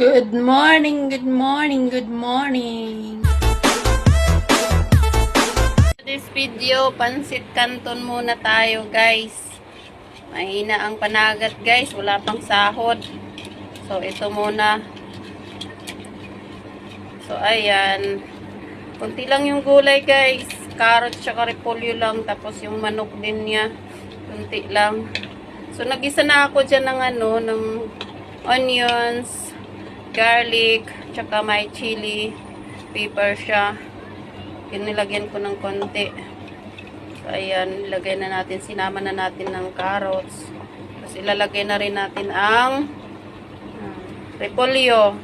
Good morning, good morning, good morning. This video, pansit canton muna tayo guys. Mahina ang panagat guys, wala pang sahod. So ito muna. So ayan. Kunti lang yung gulay guys. Carrot tsaka repolyo lang. Tapos yung manok din niya. Kunti lang. So nag-isa na ako dyan ng onions, garlic, tsaka may chili, pepper siya. Nilagyan ko ng konti. So, ayan, ilagay na natin, sinama na natin ng carrots. Tapos ilalagay na rin natin ang repolyo.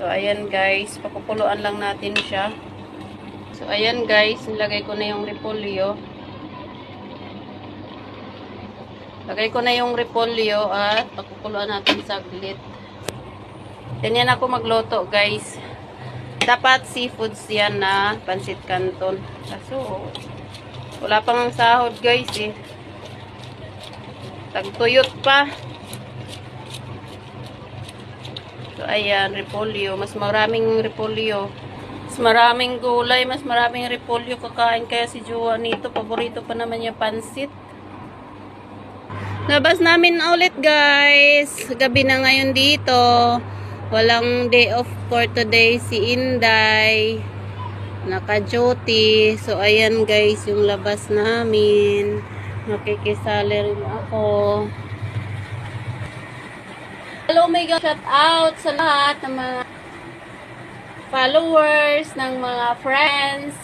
So, ayan guys, pakukuluan lang natin siya. So, ayan guys, nilagay ko na yung repolyo. Lagay ko na yung repolyo at pakukuluan natin saglit. Ganyan ako magluto guys. Dapat seafoods yan na pansit canton. Kaso wala pang sahod guys eh. Tagtuyot pa. So ayan, repolyo. Mas maraming repolyo. Mas maraming gulay. Mas maraming repolyo kakain. Kaya si Jowa nito, paborito pa naman yung pansit. Labas namin ulit guys. Gabi na ngayon dito. Walang day off for today si Inday. Naka-duty. So, ayan guys, yung labas namin. Makikisali rin ako. Hello, my God. Shout out sa lahat ng mga followers, ng mga friends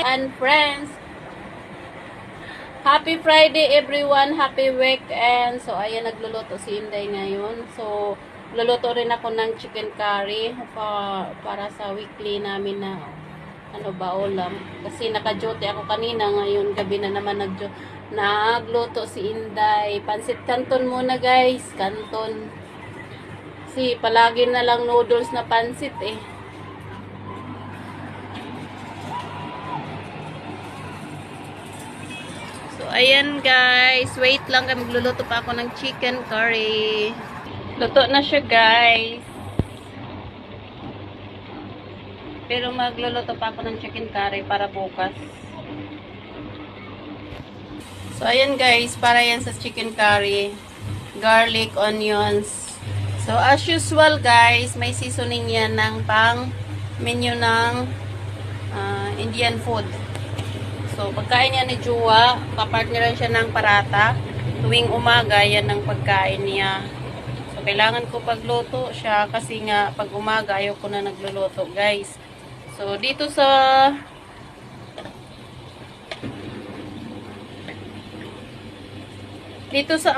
and friends. Happy Friday everyone. Happy weekend. So, ayan, nagluluto si Inday ngayon. So, luluto rin ako ng chicken curry para sa weekly namin na ulam. Kasi naka-duty ako kanina, ngayon gabi na naman nagluto si Inday. Pansit canton muna guys, canton. Kasi palagi na lang noodles na pansit eh. So ayan guys, wait lang, magluluto pa ako ng chicken curry. Luto na siya guys. Pero magluluto pa ako ng chicken curry para bukas. So ayan guys, para yan sa chicken curry. Garlic, onions. So as usual guys, may seasoning yan ng pang menu ng Indian food. So pagkain niya ni Jowa, kapartneran siya ng parata. Tuwing umaga, yan ang pagkain niya. So, kailangan ko pagluto siya kasi nga pag umaga ayaw ko na nagluluto guys. So, dito sa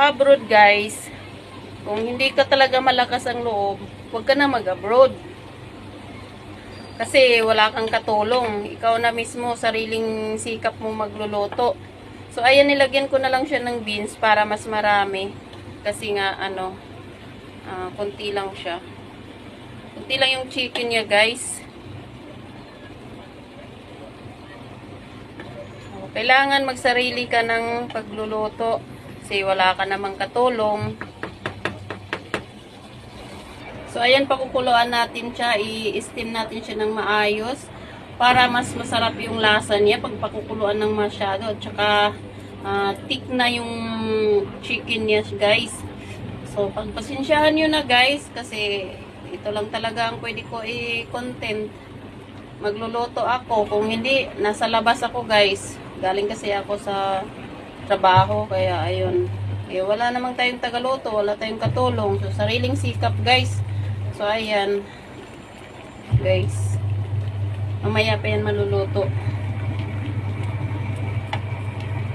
abroad guys, kung hindi ka talaga malakas ang loob, huwag ka na mag-abroad. Kasi wala kang katulong. Ikaw na mismo, sariling sikap mo magluluto. So, ayan, nilagyan ko na lang siya ng beans para mas marami. Kasi nga, konti lang siya. Konti lang yung chicken niya, guys. So, kailangan magsarili ka ng pagluluto. Kasi wala ka namang katulong. So, ayan, pakukuluan natin siya. I-steam natin siya ng maayos. Para mas masarap yung lasa niya pag pakukuluan ng masyado. At saka, thick na yung chicken niya, guys. So, pagpasensyahan nyo na, guys. Kasi, ito lang talaga ang pwede ko i-content. Magluluto ako. Kung hindi, nasa labas ako, guys. Galing kasi ako sa trabaho. Kaya, ayun. Wala namang tayong tagaluto. Wala tayong katulong. So, sariling sikap, guys. So, ayan. Guys. Mamaya pa yan maluluto.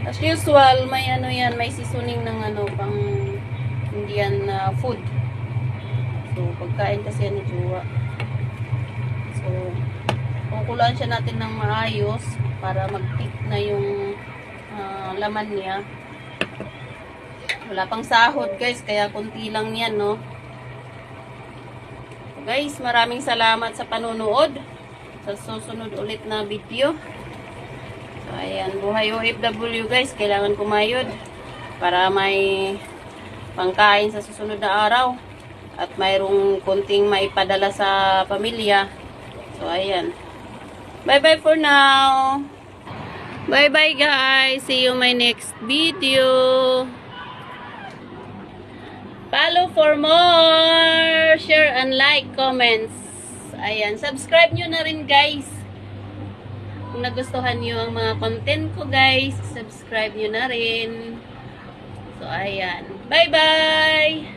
As usual, may may seasoning ng pang Indian food. So, pagkain kasi yan ni Jowa. So, kukuluan siya natin ng maayos para mag-thick na yung laman niya. Wala pang sahod guys, kaya kunti lang yan, no? So, guys, maraming salamat sa panunood. Sa susunod ulit na video. So, ayan, buhay OFW guys, kailangan kumayod para may pangkain sa susunod na araw. at mayroong kunting maipadala sa pamilya. So, ayan. Bye-bye for now. Bye-bye guys. See you my next video. Follow for more. Share and like, comments. Ayan. Subscribe nyo na rin guys. Kung nagustuhan nyo ang mga content ko guys, subscribe nyo na rin. So, ayan. Bye-bye.